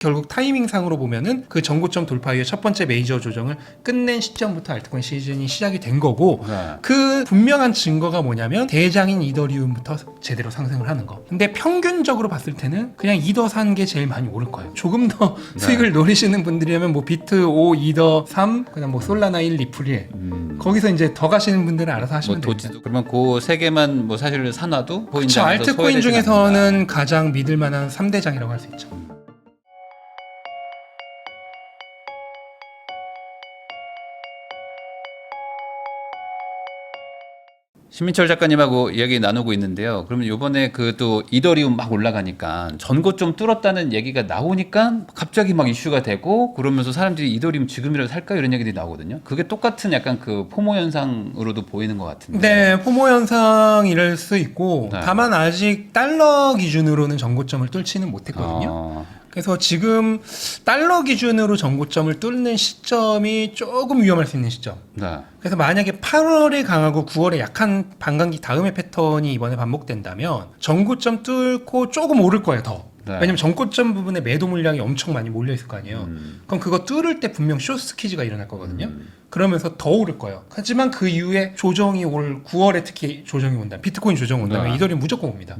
결국 타이밍상으로 보면은 그 전고점 돌파 이후에 첫 번째 메이저 조정을 끝낸 시점부터 알트코인 시즌이 시작이 된 거고 그 분명한 증거가 뭐냐면 대장인 이더리움부터 제대로 상승을 하는 거. 근데 평균적으로 봤을 때는 그냥 이더 산 게 제일 많이 오를 거예요. 조금 더 수익을 노리시는 분들이라면 뭐 비트 5, 이더 3, 그다음 뭐 솔라나 1, 리플 1 거기서 이제 더 가시는 분들은 알아서 하시면 됩니다. 도지도 그러면 그 세 개만 뭐 사실 사놔도 그렇죠. 알트코인 중에서는 가장 믿을 만한 3대장이라고 할 수 있죠. 신민철 작가님하고 이야기 나누고 있는데요. 그러면 이번에 그 또 이더리움 막 올라가니까 전고 좀 뚫었다는 얘기가 나오니까 갑자기 막 이슈가 되고 그러면서 사람들이 이더리움 지금이라도 살까 이런 얘기들이 나오거든요. 그게 똑같은 약간 그 포모 현상으로도 보이는 것 같은데. 네, 포모 현상이랄 수 있고 네. 다만 아직 달러 기준으로는 전고점을 뚫지는 못했거든요. 그래서 지금 달러 기준으로 전고점을 뚫는 시점이 조금 위험할 수 있는 시점. 네. 그래서 만약에 8월에 강하고 9월에 약한 반감기 다음의 패턴이 이번에 반복된다면 전고점 뚫고 조금 오를 거예요, 더. 네. 왜냐면 전고점 부분에 매도 물량이 엄청 많이 몰려 있을 거 아니에요. 그럼 그거 뚫을 때 분명 쇼 스퀴즈가 일어날 거거든요. 그러면서 더 오를 거예요. 하지만 그 이후에 조정이 올 9월에 특히 조정이 온다. 비트코인 조정 온다면 네. 이더리움 무조건 옵니다.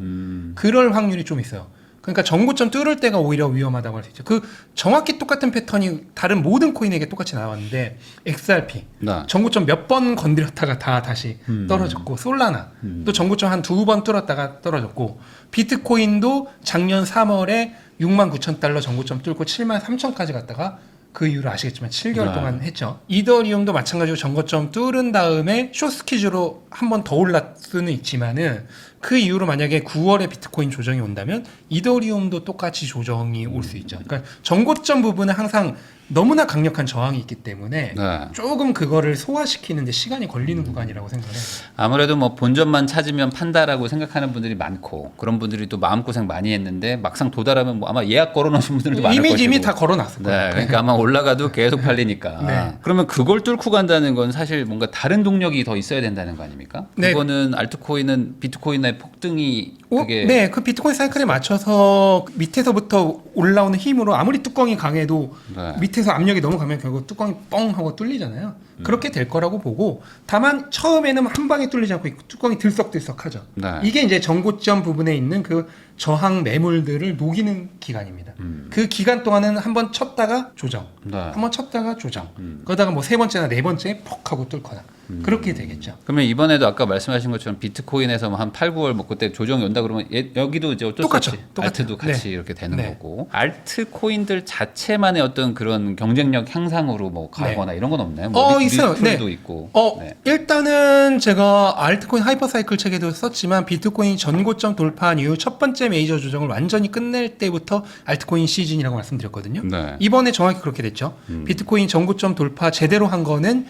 그럴 확률이 좀 있어요. 그러니까 전고점 뚫을 때가 오히려 위험하다고 할 수 있죠. 그 정확히 똑같은 패턴이 다른 모든 코인에게 똑같이 나왔는데 XRP 네. 전고점 몇 번 건드렸다가 다 다시 떨어졌고 솔라나 또 전고점 한 2번 뚫었다가 떨어졌고 비트코인도 작년 3월에 69,000달러 전고점 뚫고 73,000까지 갔다가 그 이후로 아시겠지만 7개월 네. 동안 했죠. 이더리움도 마찬가지로 전고점 뚫은 다음에 숏스퀴즈로 한 번 더 올랐을 수는 있지만은 그 이후로 만약에 9월에 비트코인 조정이 온다면 이더리움도 똑같이 조정이 올 수 있죠. 그러니까 전고점 부분은 항상 너무나 강력한 저항이 있기 때문에 네. 조금 그거를 소화시키는데 시간이 걸리는 구간이라고 생각을 해요. 아무래도 뭐 본전만 찾으면 판다라고 생각하는 분들이 많고 그런 분들이 또 마음고생 많이 했는데 막상 도달하면 뭐 아마 예약 걸어놓으신 분들도 많을 것이고 이미 다 걸어놨을 거예요. 네, 그러니까 아마 올라가도 계속 팔리니까. 네. 그러면 그걸 뚫고 간다는 건 사실 뭔가 다른 동력이 더 있어야 된다는 거 아닙니까? 네. 그거는 알트코인은 비트코인의 폭등이 그게 네, 그 비트코인 사이클에 맞춰서 밑에서부터 올라오는 힘으로 아무리 뚜껑이 강해도 네. 밑에서 압력이 너무 강하면 결국 뚜껑이 뻥 하고 뚫리잖아요. 그렇게 될 거라고 보고 다만 처음에는 한 방에 뚫리지 않고 뚜껑이 들썩들썩하죠. 네. 이게 이제 전고점 부분에 있는 그 저항 매물들을 녹이는 기간입니다. 그 기간 동안은 한번 쳤다가 조정, 네. 한번 쳤다가 조정. 그러다가 뭐 세 번째나 네 번째 퍽 하고 뚫거나 그렇게 되겠죠. 그러면 이번에도 아까 말씀하신 것처럼 비트코인에서 한 8, 9월 뭐 그때 조정이 온다 그러면 여기도 이제 어쩔 똑같죠. 수 없이 똑같아요. 알트도 같이 네. 이렇게 되는 네. 거고 알트코인들 자체만의 어떤 그런 경쟁력 향상으로 뭐 가거나 이런 건 없나요? 뭐 있어요. 리플도 네. 있고. 네. 일단은 제가 알트코인 하이퍼사이클 책에도 썼지만 비트코인 전고점 돌파한 이후 첫 번째 메이저 조정을 완전히 끝낼 때부터 알트코인 시즌이라고 말씀드렸거든요. 네. 이번에 정확히 그렇게 됐죠. 비트코인 전고점 돌파 제대로 한 거는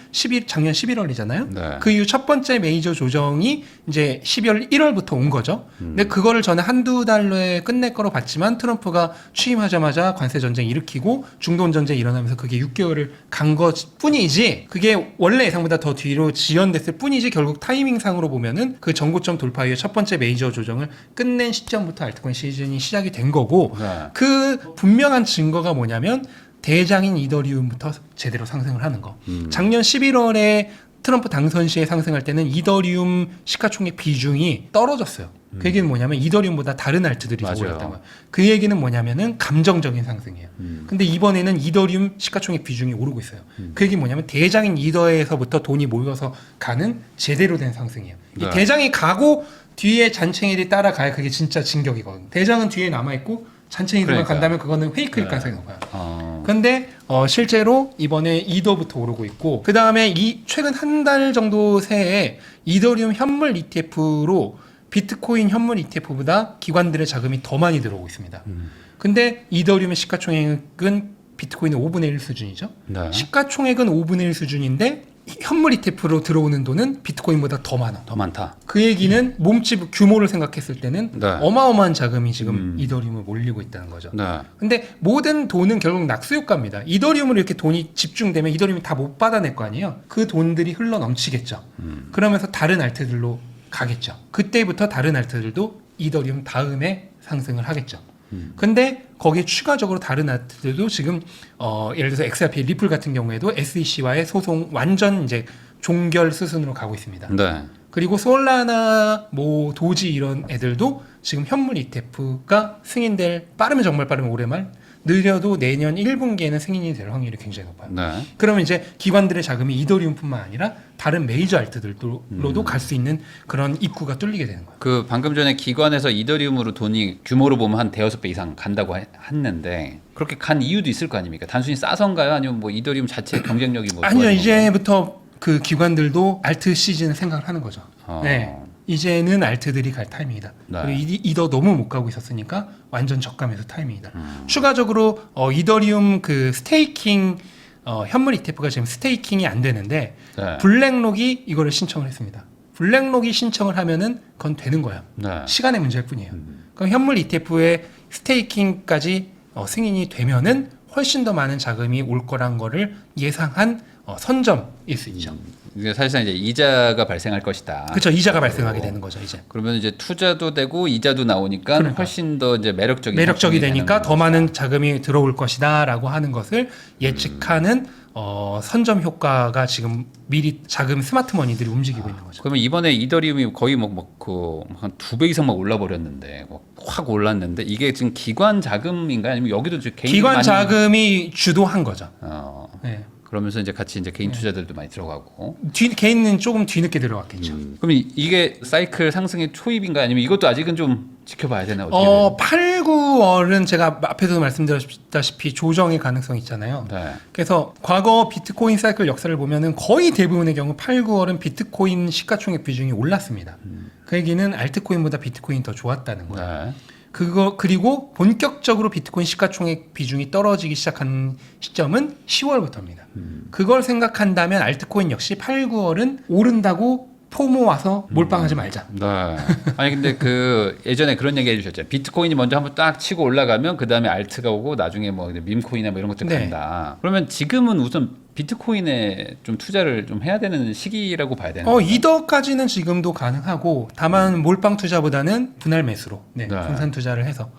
작년 11월이잖아요. 네. 그 이후 첫 번째 메이저 조정이 이제 12월 1월부터 온 거죠. 근데 그거를 저는 한두 달로에 끝낼 거로 봤지만 트럼프가 취임하자마자 관세 전쟁 일으키고 중동 전쟁 일어나면서 그게 6개월을 간 것뿐이지 그게 원래 예상보다 더 뒤로 지연됐을 뿐이지 결국 타이밍상으로 보면은 그 전고점 돌파 이후에 첫 번째 메이저 조정을 끝낸 시점부터 알트코인 시즌이 시작이 된 거고 네. 그 분명한 증거가 뭐냐면 대장인 이더리움부터 제대로 상승을 하는 거. 작년 11월에 트럼프 당선 시에 상승할 때는 이더리움 시가총액 비중이 떨어졌어요. 그 얘기는 뭐냐면 이더리움보다 다른 알트들이 더 맞아요. 올랐다는 거예요. 그 얘기는 뭐냐면은 감정적인 상승이에요. 근데 이번에는 이더리움 시가총액 비중이 오르고 있어요. 그 얘기는 뭐냐면 대장인 이더에서부터 돈이 모여서 가는 제대로 된 상승이에요. 이 네. 대장이 가고 뒤에 잔챙이들이 따라가야 그게 진짜 진격이거든요. 대장은 뒤에 남아있고 잔챙이들만 그러니까요. 간다면 그거는 페이크일 가능성이 높아요. 근데 실제로 이번에 이더부터 오르고 있고 그 다음에 최근 한 달 정도 새에 이더리움 현물 ETF로 비트코인 현물 ETF보다 기관들의 자금이 더 많이 들어오고 있습니다. 근데 이더리움의 시가총액은 비트코인의 5분의 1 수준이죠. 네. 시가총액은 5분의 1 수준인데 현물 ETF로 들어오는 돈은 비트코인보다 더 많아. 더 많다. 그 얘기는 몸집 규모를 생각했을 때는 네. 어마어마한 자금이 지금 이더리움을 몰리고 있다는 거죠. 네. 근데 모든 돈은 결국 낙수효과입니다. 이더리움으로 이렇게 돈이 집중되면 이더리움이 다 못 받아낼 거 아니에요. 그 돈들이 흘러 넘치겠죠. 그러면서 다른 알트들로 가겠죠. 그때부터 다른 알트들도 이더리움 다음에 상승을 하겠죠. 근데 거기에 추가적으로 다른 알트들도 지금 예를 들어서 XRP 리플 같은 경우에도 SEC와의 소송 완전 이제 종결 수순으로 가고 있습니다. 네. 그리고 솔라나 뭐 도지 이런 애들도 지금 현물 ETF가 승인될 빠르면 정말 빠르면 올해 말 느려도 내년 1분기에는 승인이 될 확률이 굉장히 높아요. 네. 그러면 이제 기관들의 자금이 이더리움뿐만 아니라 다른 메이저 알트들로도 갈 수 있는 그런 입구가 뚫리게 되는 거예요. 그 방금 전에 기관에서 이더리움으로 돈이 규모로 보면 한 대여섯 배 이상 간다고 했는데 그렇게 간 이유도 있을 거 아닙니까? 단순히 싸선가요? 아니면 뭐 이더리움 자체 경쟁력이 뭐 아니요, 좋아진 이제부터 그 기관들도 알트 시즌을 생각을 하는 거죠. 건가요? 네. 이제는 알트들이 갈 타이밍이다. 네. 그리고 이더 너무 못 가고 있었으니까 완전 적감에서 타이밍이다. 추가적으로 이더리움 그 스테이킹 현물 ETF가 지금 스테이킹이 안 되는데 네. 블랙록이 이거를 신청을 했습니다. 블랙록이 신청을 하면은 그건 되는 거야. 네. 시간의 문제일 뿐이에요. 그럼 현물 ETF의 스테이킹까지 승인이 되면은 훨씬 더 많은 자금이 올 거란 거를 예상한 선점일 수 있죠. 이게 사실상 이제 이자가 발생할 것이다. 그렇죠. 이자가 발생하게 되는 거죠, 이제. 그러면 이제 투자도 되고 이자도 나오니까 그러니까. 훨씬 더 이제 매력적이 되니까 더 많은 자금이 들어올 것이다라고 하는 것을 예측하는 선점 효과가 지금 미리 자금 스마트 머니들이 움직이고 있는 거죠. 그러면 이번에 이더리움이 거의 한 2배 이상 막 올라 버렸는데 확 올랐는데 이게 지금 기관 자금인가요? 아니면 여기도 지금 개인 기관 자금이 주도한 거죠. 네. 그러면서 이제 같이 이제 개인 투자들도 많이 들어가고. 개인은 조금 뒤늦게 들어갔겠죠. 그럼 이게 사이클 상승의 초입인가 아니면 이것도 아직은 좀 지켜봐야 되나 어떻게? 8, 9월은 제가 앞에서도 말씀드렸다시피 조정의 가능성이 있잖아요. 네. 그래서 과거 비트코인 사이클 역사를 보면은 거의 대부분의 경우 8, 9월은 비트코인 시가총액 비중이 올랐습니다. 그 얘기는 알트코인보다 비트코인이 더 좋았다는 거예요. 네. 그리고 본격적으로 비트코인 시가총액 비중이 떨어지기 시작한 시점은 10월부터입니다. 그걸 생각한다면 알트코인 역시 8, 9월은 오른다고 포모 와서 몰빵하지 말자. 네. 아니 근데 그 예전에 그런 얘기 해주셨죠. 비트코인이 먼저 한번 딱 치고 올라가면 그 다음에 알트가 오고 나중에 뭐 밈코인이나 뭐 이런 것들 네. 간다. 그러면 지금은 우선 비트코인에 좀 투자를 좀 해야 되는 시기라고 봐야 되는 거예요. 이더까지는 지금도 가능하고 다만 몰빵 투자보다는 분할 매수로 네. 분산 투자를 해서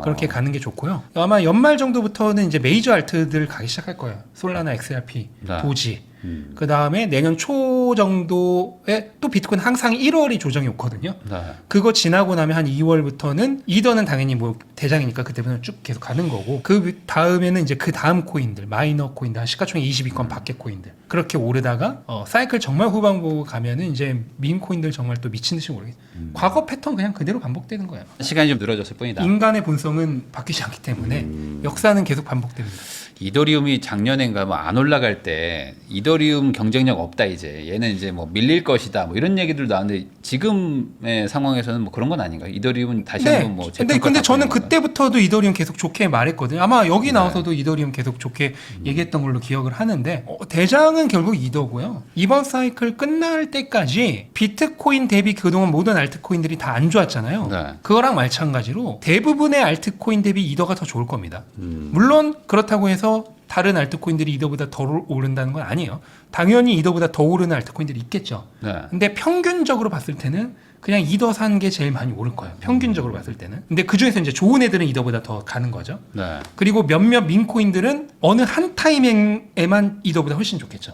그렇게 가는 게 좋고요. 아마 연말 정도부터는 이제 메이저 알트들 가기 시작할 거예요. 솔라나, XRP, 네. 도지. 그 다음에 내년 초 정도에 또 비트코인 항상 1월이 조정이 오거든요. 네. 그거 지나고 나면 한 2월부터는 이더는 당연히 뭐 대장이니까 그때부터는 쭉 계속 가는 거고 그 다음에는 이제 그 다음 코인들 마이너 코인들 한 시가총액 22건 밖의 코인들 그렇게 오르다가 사이클 정말 후반부 가면은 이제 민 코인들 정말 또 미친 듯이 오르겠. 과거 패턴 그냥 그대로 반복되는 거예요. 시간이 좀 늘어졌을 뿐이다. 인간의 본성은 바뀌지 않기 때문에 역사는 계속 반복됩니다. 이더리움이 작년엔가 뭐 안 올라갈 때 이더리움 경쟁력 없다 이제 얘는 이제 뭐 밀릴 것이다 뭐 이런 얘기들 나왔는데 지금의 상황에서는 뭐 그런 건 아닌가요? 이더리움은 다시 한번 뭐 근데 저는 그때부터도 이더리움 계속 좋게 말했거든요. 아마 여기 나와서도 이더리움 계속 좋게 얘기했던 걸로 기억을 하는데 대장은 결국 이더고요. 이번 사이클 끝날 때까지 비트코인 대비 그동안 모든 알트코인들이 다 안 좋았잖아요. 네. 그거랑 마찬가지로 대부분의 알트코인 대비 이더가 더 좋을 겁니다. 물론 그렇다고 해서 다른 알트코인들이 이더보다 더 오른다는 건 아니에요. 당연히 이더보다 더 오르는 알트코인들이 있겠죠. 네. 근데 평균적으로 봤을 때는 그냥 이더 산 게 제일 많이 오를 거예요. 평균적으로 봤을 때는. 근데 그 중에서 이제 좋은 애들은 이더보다 더 가는 거죠. 네. 그리고 몇몇 민코인들은 어느 한 타이밍에만 이더보다 훨씬 좋겠죠.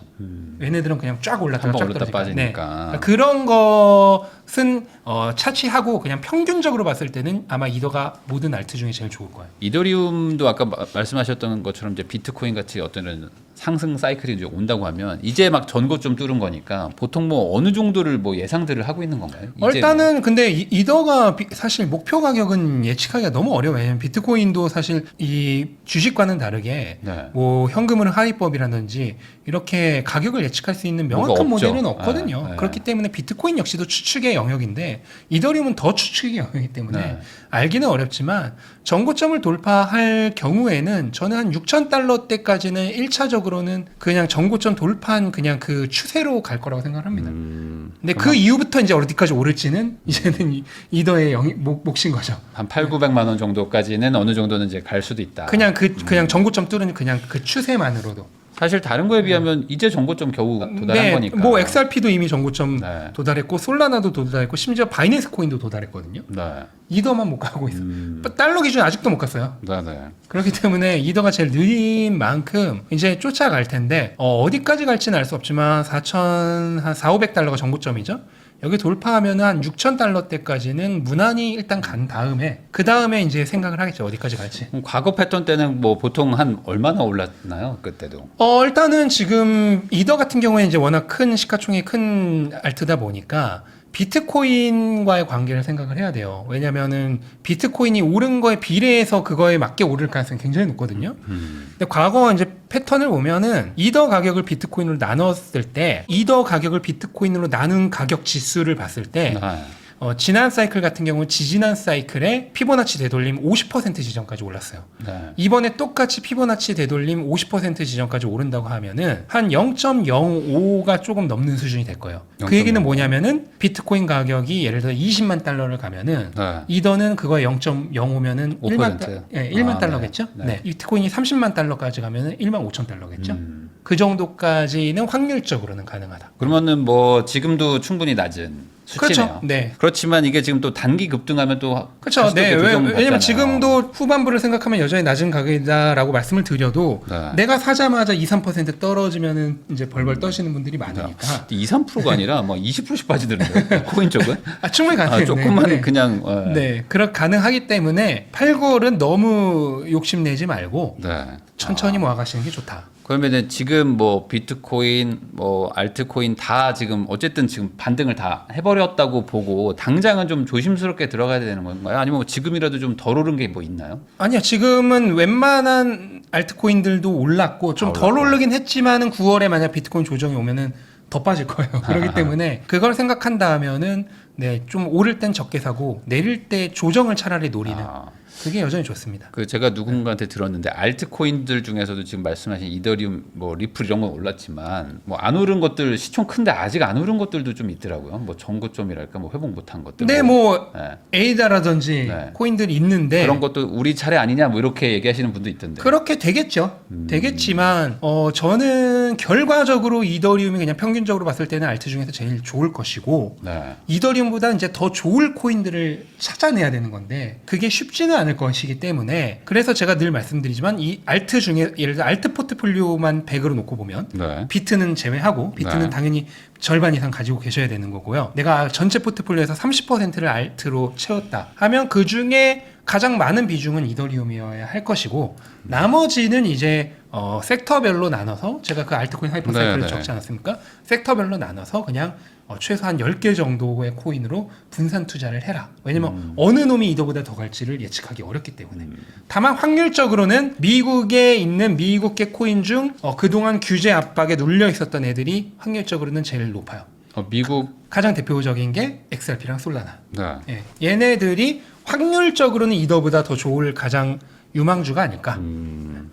얘네들은 그냥 쫙 올랐다가 한번 쫙 올랐다 떨어지니까. 빠지니까. 네. 그런 것은 차치하고 그냥 평균적으로 봤을 때는 아마 이더가 모든 알트 중에 제일 좋을 거예요. 이더리움도 아까 말씀하셨던 것처럼 이제 비트코인 같이 어떤 이런 상승 사이클이 이제 온다고 하면 이제 막 전고 좀 뚫은 거니까 보통 뭐 어느 정도를 뭐 예상들을 하고 있는 건가요? 이제 일단은 근데 이더가 사실 목표 가격은 예측하기가 너무 어려워요. 왜냐면 비트코인도 사실 이 주식과는 다르게 네. 뭐 현금흐름 하위법이라든지 이렇게 가격을 예측할 수 있는 뭐가 명확한 없죠. 모델은 없거든요. 네. 그렇기 때문에 비트코인 역시도 추측의 영역인데 이더리움은 더 추측의 영역이기 때문에 네. 알기는 어렵지만 정고점을 돌파할 경우에는 저는 한 6,000달러대까지는 1차적으로는 그냥 정고점 돌파한 그냥 그 추세로 갈 거라고 생각합니다. 근데 그 이후부터 이제 어디까지 오를지는 이제는 이더의 몫인 거죠. 한 8,900만 원 정도까지는 어느 정도는 이제 갈 수도 있다. 그냥 정고점 뚫은 그냥 그 추세만으로도. 사실 다른 거에 비하면 이제 정고점 겨우 도달한 네, 거니까. 뭐 XRP도 이미 정고점 네. 도달했고 솔라나도 도달했고 심지어 바이낸스 코인도 도달했거든요. 네. 이더만 못 가고 있어. 달러 기준 아직도 못 갔어요. 네, 네. 그렇기 때문에 이더가 제일 느린 만큼 이제 쫓아갈 텐데 어디까지 갈지는 알 수 없지만 4,500달러가 정고점이죠. 여기 돌파하면 한 6,000달러대까지는 무난히 일단 간 다음에 그 다음에 이제 생각을 하겠죠. 어디까지 갈지. 그럼 과거 패턴 때는 뭐 보통 한 얼마나 올랐나요? 그때도. 일단은 지금 이더 같은 경우에 이제 워낙 큰 시가총액이 큰 알트다 보니까 비트코인과의 관계를 생각을 해야 돼요. 왜냐면은 비트코인이 오른 거에 비례해서 그거에 맞게 오를 가능성이 굉장히 높거든요. 근데 과거 이제 패턴을 보면은 이더 가격을 비트코인으로 나눴을 때 이더 가격을 비트코인으로 나눈 가격 지수를 봤을 때 네. 지난 사이클 같은 경우는 지지난 사이클에 피보나치 되돌림 50% 지점까지 올랐어요. 네. 이번에 똑같이 피보나치 되돌림 50% 지점까지 오른다고 하면은 한 0.05가 조금 넘는 수준이 될 거예요. 그 얘기는 뭐냐면은 비트코인 가격이 예를 들어 20만 달러를 가면은 네. 이더는 그거에 0.05면은 5%? 1만 달러겠죠? 네. 네. 비트코인이 30만 달러까지 가면은 1만 5천 달러겠죠? 그 정도까지는 확률적으로는 가능하다. 그러면은 뭐 지금도 충분히 낮은 수치네요. 그렇죠. 네. 그렇지만 이게 지금 또 단기 급등하면 또 그렇죠. 다시 또 네. 그 조정 왜냐면 받잖아요. 지금도 후반부를 생각하면 여전히 낮은 가격이다라고 말씀을 드려도 네. 내가 사자마자 2, 3% 떨어지면은 이제 벌벌 떠시는 분들이 많으니까 2, 3%가 아니라 뭐 20%씩 빠지더라고요. 코인 쪽은. 충분히 가능해요. 조금만 네. 그냥 네. 가능하기 때문에 팔걸은 너무 욕심내지 말고 네. 천천히 모아가시는 게 좋다. 그러면은 지금 뭐 비트코인, 뭐 알트코인 다 지금 어쨌든 지금 반등을 다 해버렸다고 보고 당장은 좀 조심스럽게 들어가야 되는 건가요? 아니면 뭐 지금이라도 좀 덜 오른 게 뭐 있나요? 아니요, 지금은 웬만한 알트코인들도 올랐고 좀 덜 올랐고. 오르긴 했지만은 9월에 만약 비트코인 조정이 오면은 더 빠질 거예요. 그렇기 때문에 그걸 생각한다면은 네, 좀 오를 땐 적게 사고 내릴 때 조정을 차라리 노리는 그게 여전히 좋습니다. 그 제가 누군가한테 들었는데 알트코인들 중에서도 지금 말씀하신 이더리움, 뭐 리플 이런 건 올랐지만 뭐 안 오른 것들 시총 큰데 아직 안 오른 것들도 좀 있더라고요. 뭐 정고점이랄까 뭐 회복 못한 것들. 네, 뭐 네. 에이다라든지 네. 코인들이 있는데 그런 것도 우리 차례 아니냐 뭐 이렇게 얘기하시는 분도 있던데. 그렇게 되겠죠. 되겠지만 저는 결과적으로 이더리움이 그냥 평균적으로 봤을 때는 알트 중에서 제일 좋을 것이고 네. 이더리움보다 이제 더 좋을 코인들을 찾아내야 되는 건데 그게 쉽지는 않을 것이기 때문에 그래서 제가 늘 말씀드리지만 이 알트 중에 예를 들어 알트 포트폴리오만 100으로 놓고 보면 네. 비트는 제외하고 비트는 네. 당연히 절반 이상 가지고 계셔야 되는 거고요. 내가 전체 포트폴리오에서 30%를 알트로 채웠다 하면 그 중에 가장 많은 비중은 이더리움이어야 할 것이고 나머지는 이제 섹터별로 나눠서 제가 그 알트코인 하이퍼사이클을 네, 네. 적지 않았습니까? 섹터별로 나눠서 그냥 최소한 10개 정도의 코인으로 분산 투자를 해라. 왜냐면 어느 놈이 이더보다 더 갈지를 예측하기 어렵기 때문에. 다만 확률적으로는 미국에 있는 미국계 코인 중 그동안 규제 압박에 눌려 있었던 애들이 확률적으로는 제일 높아요. 미국. 가장 대표적인 게 XRP랑 솔라나. 네. 예, 얘네들이 확률적으로는 이더보다 더 좋을 가장 유망주가 아닐까.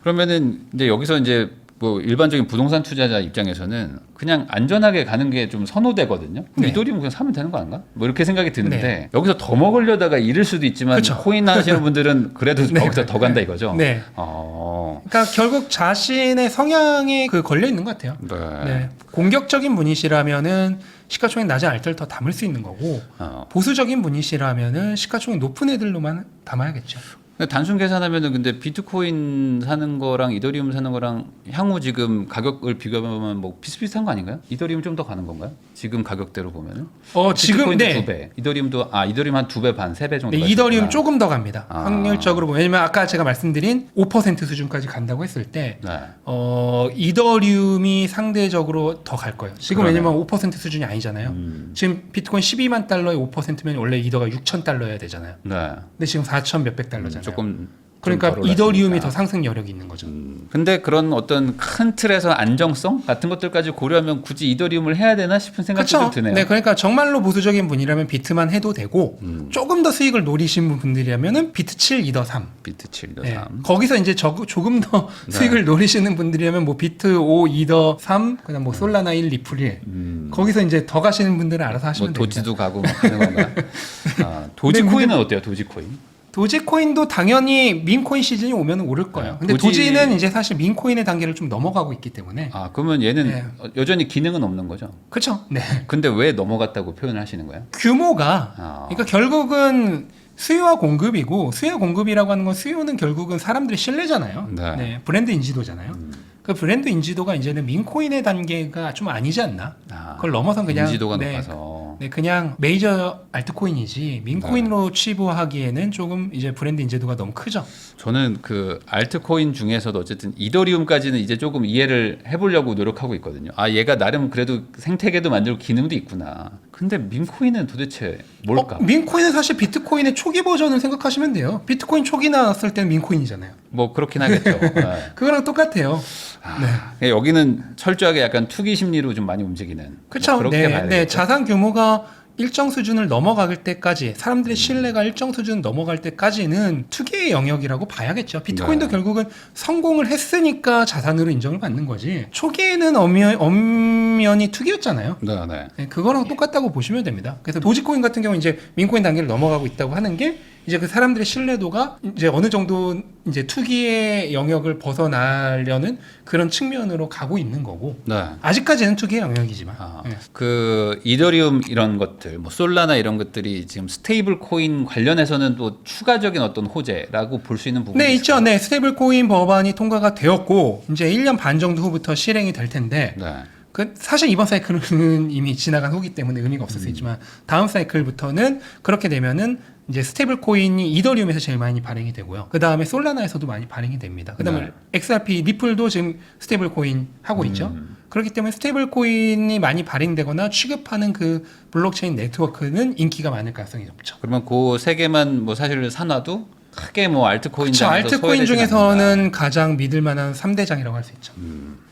그러면은 이제 여기서 이제 뭐 일반적인 부동산 투자자 입장에서는 그냥 안전하게 가는 게 좀 선호되거든요. 네. 이더리움 그냥 사면 되는 거 아닌가? 뭐 이렇게 생각이 드는데 네. 여기서 더 먹으려다가 잃을 수도 있지만 그쵸. 코인 하시는 분들은 그래도 네. 거기서 더 간다 이거죠. 네. 그러니까 결국 자신의 성향에 걸려 있는 것 같아요. 네. 공격적인 분이시라면은 시가총액 낮은 알트를 더 담을 수 있는 거고 보수적인 분이시라면은 시가총액 높은 애들로만 담아야겠죠. 단순 계산하면은 근데 비트코인 사는 거랑 이더리움 사는 거랑 향후 지금 가격을 비교하면 뭐 비슷비슷한 거 아닌가요? 이더리움 좀 더 가는 건가요? 지금 가격대로 보면은? 지금 비트코인도 네. 2배, 이더리움도 이더리움 한 2배 반, 3배 정도. 네, 이더리움 조금 더 갑니다. 아. 확률적으로 보면 왜냐면 아까 제가 말씀드린 5% 수준까지 간다고 했을 때 네. 이더리움이 상대적으로 더 갈 거예요. 지금 그러네요. 왜냐면 5% 수준이 아니잖아요. 지금 비트코인 12만 달러에 5%면 원래 이더가 6천 달러여야 되잖아요. 네. 근데 지금 4천 몇백 달러잖아요. 조금 그러니까 덜 이더리움이 올랐으니까. 더 상승 여력이 있는 거죠. 근데 그런 어떤 큰 틀에서 안정성 같은 것들까지 고려하면 굳이 이더리움을 해야 되나 싶은 생각이 좀 그렇죠. 드네요. 네, 그러니까 정말로 보수적인 분이라면 비트만 해도 되고 조금 더 수익을 노리신 분들이라면은 비트 7, 이더 3. 비트 7, 이더 네. 3. 거기서 이제 조금 더 네. 수익을 노리시는 분들이라면 뭐 비트 5, 이더 3, 그다음 뭐 솔라나 1, 리플 1. 거기서 이제 더 가시는 분들은 알아서 뭐 하시면 됩니다. 도지도 가고 막 하는 건가? 도지코인은 어때요? 도지코인? 도지코인도 당연히 민코인 시즌이 오면 오를 거예요. 근데 도지는 이제 사실 민코인의 단계를 좀 넘어가고 있기 때문에. 아, 그러면 얘는 네. 여전히 기능은 없는 거죠? 그렇죠. 네. 근데 왜 넘어갔다고 표현을 하시는 거예요? 규모가 그러니까 결국은 수요와 공급이고 수요와 공급이라고 하는 건 수요는 결국은 사람들의 신뢰잖아요. 네. 네, 브랜드 인지도잖아요. 그 브랜드 인지도가 이제는 민코인의 단계가 좀 아니지 않나? 그걸 넘어선 그냥 인지도가 네, 높아서. 네, 그냥 메이저 알트코인이지 민코인으로 취부하기에는 조금 이제 브랜드 인지도가 너무 크죠. 저는 그 알트코인 중에서도 어쨌든 이더리움까지는 이제 조금 이해를 해보려고 노력하고 있거든요. 아, 얘가 나름 그래도 생태계도 만들고 기능도 있구나. 근데 민코인은 도대체 뭘까? 민코인은 사실 비트코인의 초기 버전을 생각하시면 돼요. 비트코인 초기 나왔을 때는 민코인이잖아요. 뭐 그렇긴 하겠죠. 네. 그거랑 똑같아요. 네. 여기는 철저하게 약간 투기 심리로 좀 많이 움직이는. 그렇죠. 뭐 그렇게 봐야 네, 되겠죠? 자산 규모가 일정 수준을 넘어갈 때까지 사람들의 신뢰가 일정 수준 넘어갈 때까지는 투기의 영역이라고 봐야겠죠. 비트코인도 네. 결국은 성공을 했으니까 자산으로 인정을 받는 거지. 초기에는 엄연히 투기였잖아요. 네, 네. 네, 그거랑 똑같다고 보시면 됩니다. 그래서 도지코인 같은 경우는 이제 민코인 단계를 넘어가고 있다고 하는 게 이제 그 사람들의 신뢰도가 이제 어느 정도 이제 투기의 영역을 벗어나려는 그런 측면으로 가고 있는 거고 네. 아직까지는 투기의 영역이지만 네. 그 이더리움 이런 것들, 뭐 솔라나 이런 것들이 지금 스테이블 코인 관련해서는 또 추가적인 어떤 호재라고 볼 수 있는 부분이 네, 있죠. 네, 스테이블 코인 법안이 통과가 되었고 이제 1년 반 정도 후부터 실행이 될 텐데 네. 그 사실 이번 사이클은 이미 지나간 후기 때문에 의미가 없을 수 있지만 다음 사이클부터는 그렇게 되면은 이제 스테이블 코인이 이더리움에서 제일 많이 발행이 되고요. 그 다음에 솔라나에서도 많이 발행이 됩니다. 그 다음에 네. XRP 리플도 지금 스테이블 코인 하고 있죠. 그렇기 때문에 스테이블 코인이 많이 발행되거나 취급하는 그 블록체인 네트워크는 인기가 많을 가능성이 높죠. 그러면 그 세 개만 뭐 사실 산화도 크게 뭐 알트코인 그렇죠. 알트코인 중에서는 가장 믿을 만한 3대장이라고 할 수 있죠.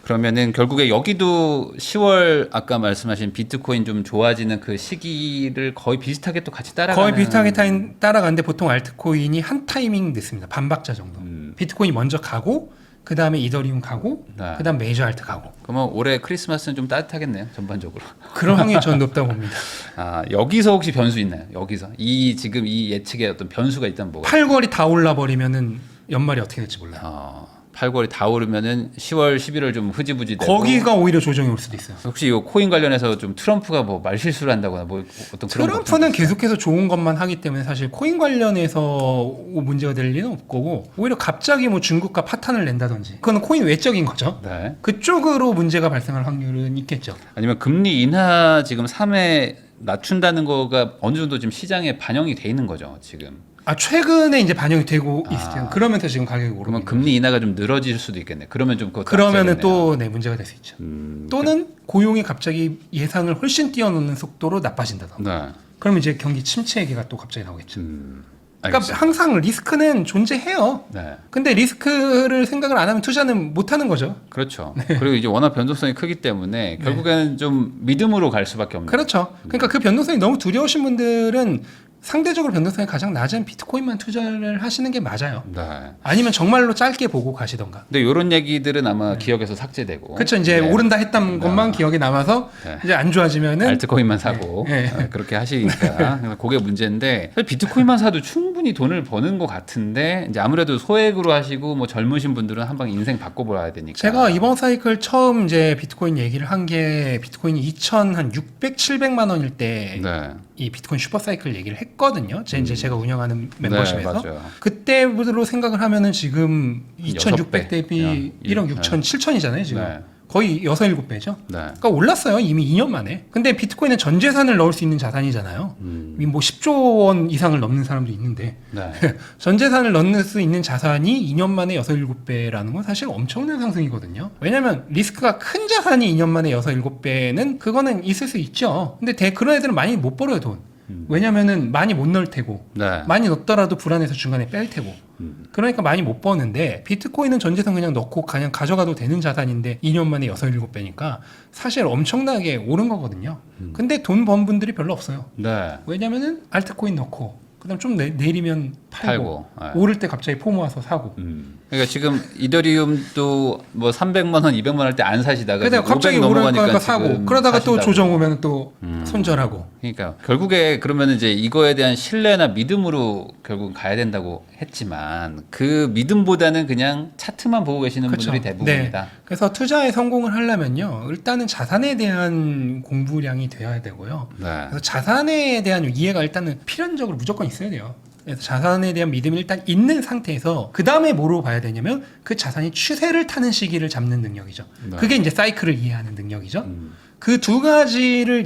그러면은 결국에 여기도 10월 아까 말씀하신 비트코인 좀 좋아지는 그 시기를 거의 비슷하게 또 같이 따라가는 거의 비슷하게 따라가는데 보통 알트코인이 한 타이밍 늦습니다. 반박자 정도. 비트코인이 먼저 가고 그 다음에 이더리움 가고 네. 그 다음 메이저 알트 가고. 그러면 올해 크리스마스는 좀 따뜻하겠네요, 전반적으로. 그런 확률이 전 높다고 봅니다. 아, 여기서 혹시 변수 있나요? 여기서 지금 이 예측에 어떤 변수가 있다면 뭐가? 팔걸이 다 올라버리면은 연말이 어떻게 될지 몰라요. 팔걸이 다 오르면은 10월, 11월 좀 흐지부지 되고. 거기가 오히려 조정이 올 수도 있어요. 혹시 이 코인 관련해서 좀 트럼프가 뭐 말실수를 한다거나 뭐 어떤 그런 트럼프는 계속해서 좋은 것만 하기 때문에 사실 코인 관련해서 문제가 될 리는 없고 오히려 갑자기 뭐 중국과 파탄을 낸다든지 그건 코인 외적인 거죠. 네. 그쪽으로 문제가 발생할 확률은 있겠죠. 아니면 금리 인하 지금 3회 낮춘다는 거가 어느 정도 지금 시장에 반영이 돼 있는 거죠, 지금. 최근에 이제 반영이 되고 있어요. 그러면서 지금 가격이 오르고 그러면 있는 금리 인하가 좀 늘어질 수도 있겠네. 그러면 좀 그것도 그러면은 악재겠네요. 또 네, 문제가 될 수 있죠. 또는 고용이 갑자기 예상을 훨씬 뛰어넘는 속도로 나빠진다던가. 네. 그러면 이제 경기 침체 얘기가 또 갑자기 나오겠죠. 그러니까 알겠습니다. 항상 리스크는 존재해요. 네. 근데 리스크를 생각을 안 하면 투자는 못 하는 거죠. 그렇죠. 네. 그리고 이제 워낙 변동성이 크기 때문에 결국에는 좀 믿음으로 갈 수밖에 없는. 그렇죠. 그러니까 그 변동성이 너무 두려우신 분들은 상대적으로 변동성이 가장 낮은 비트코인만 투자를 하시는 게 맞아요. 네. 아니면 정말로 짧게 보고 가시던가. 근데 이런 얘기들은 아마 기억에서 삭제되고. 그렇죠. 이제 네. 오른다 했던 것만 기억에 남아서 네. 이제 안 좋아지면은 알트코인만 사고 네. 그렇게 하시니까 그래서 그게 문제인데 사실 비트코인만 사도 충분히 돈을 버는 것 같은데 이제 아무래도 소액으로 하시고 뭐 젊으신 분들은 한방 인생 바꿔봐야 되니까. 제가 이번 사이클 처음 이제 비트코인 얘기를 한 게 비트코인이 2,600, 700만 원일 때 이 네. 비트코인 슈퍼 사이클 얘기를 했거든요. 이제 제가 운영하는 멤버십에서. 네, 맞아요. 그때부터 생각을 하면은 지금 2,600 대비 1억 6천, 7천이잖아요, 지금. 네. 거의 6, 7배죠. 네. 그러니까 올랐어요. 이미 2년 만에. 근데 비트코인은 전 재산을 넣을 수 있는 자산이잖아요. 뭐 10조 원 이상을 넘는 사람도 있는데 네. 전 재산을 넣을 수 있는 자산이 2년 만에 6, 7배라는 건 사실 엄청난 상승이거든요. 왜냐면 리스크가 큰 자산이 2년 만에 6, 7배는 그거는 있을 수 있죠. 근데 그런 애들은 많이 못 벌어요, 돈. 왜냐면은 많이 못 넣을 테고 네. 많이 넣더라도 불안해서 중간에 뺄 테고 그러니까 많이 못 버는데 비트코인은 전 재산 그냥 넣고 그냥 가져가도 되는 자산인데 2년 만에 6, 7배니까 사실 엄청나게 오른 거거든요. 근데 돈 번 분들이 별로 없어요. 네. 왜냐면은 알트코인 넣고 그다음 좀 내리면 팔고 네. 오를 때 갑자기 포 모아서 사고 그러니까 지금 이더리움도 뭐 300만 원, 200만 원 할 때 안 사시다가 그러다가 지금 갑자기 500 오르니까 넘어가니까 사고 지금 그러다가 또 사신다고. 조정 오면 또 손절하고 그러니까 결국에 그러면 이제 이거에 대한 신뢰나 믿음으로 결국 가야 된다고 했지만 그 믿음보다는 그냥 차트만 보고 계시는 그쵸. 분들이 대부분이다. 네. 그래서 투자에 성공을 하려면요, 일단은 자산에 대한 공부량이 되어야 되고요. 네. 그래서 자산에 대한 이해가 일단은 필연적으로 무조건 있어야 돼요. 그래서 자산에 대한 믿음이 일단 있는 상태에서 그 다음에 뭐로 봐야 되냐면 그 자산이 추세를 타는 시기를 잡는 능력이죠. 네. 그게 이제 사이클을 이해하는 능력이죠. 그 두 가지를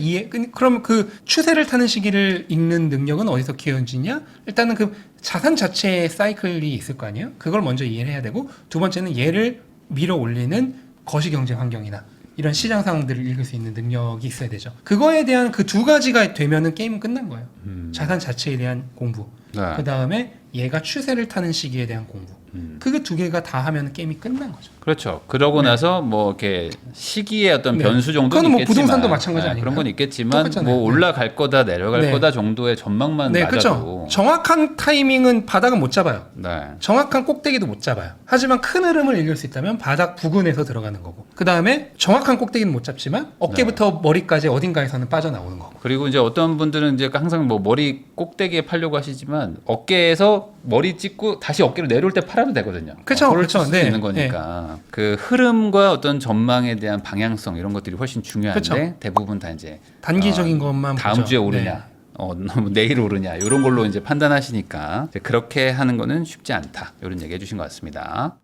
그럼 그 추세를 타는 시기를 읽는 능력은 어디서 키워지냐? 일단은 그 자산 자체의 사이클이 있을 거 아니에요? 그걸 먼저 이해를 해야 되고, 두 번째는 얘를 밀어 올리는 거시 경제 환경이나 이런 시장 상황들을 읽을 수 있는 능력이 있어야 되죠. 그거에 대한 그 두 가지가 되면은 게임은 끝난 거예요. 자산 자체에 대한 공부, 네. 그 다음에 얘가 추세를 타는 시기에 대한 공부. 그게 두 개가 다 하면 게임이 끝난 거죠. 그렇죠. 그러고 나서 뭐 이렇게 시기의 어떤 네. 변수 정도는 그거는 뭐 있겠지만, 부동산도 마찬가지 네, 아닌가요? 그런 건 있겠지만 똑같잖아요. 뭐 올라갈 거다 내려갈 네. 거다 정도의 전망만 네, 맞아도 그렇죠. 정확한 타이밍은 바닥은 못 잡아요. 네. 정확한 꼭대기도 못 잡아요. 하지만 큰 흐름을 읽을 수 있다면 바닥 부근에서 들어가는 거고, 그 다음에 정확한 꼭대기는 못 잡지만 어깨부터 머리까지 어딘가에서는 빠져나오는 거고. 그리고 이제 어떤 분들은 이제 항상 뭐 머리 꼭대기에 팔려고 하시지만 어깨에서 머리 찍고 다시 어깨로 내려올 때 팔아도 되거든요. 그쵸, 그럴 그쵸. 수 네, 있는 거니까 그 흐름과 어떤 전망에 대한 방향성 이런 것들이 훨씬 중요한데 그쵸. 대부분 다 이제 단기적인 것만 다음 보죠. 주에 오르냐, 네. 내일 오르냐 이런 걸로 이제 판단하시니까 이제 그렇게 하는 거는 쉽지 않다 이런 얘기 해주신 것 같습니다.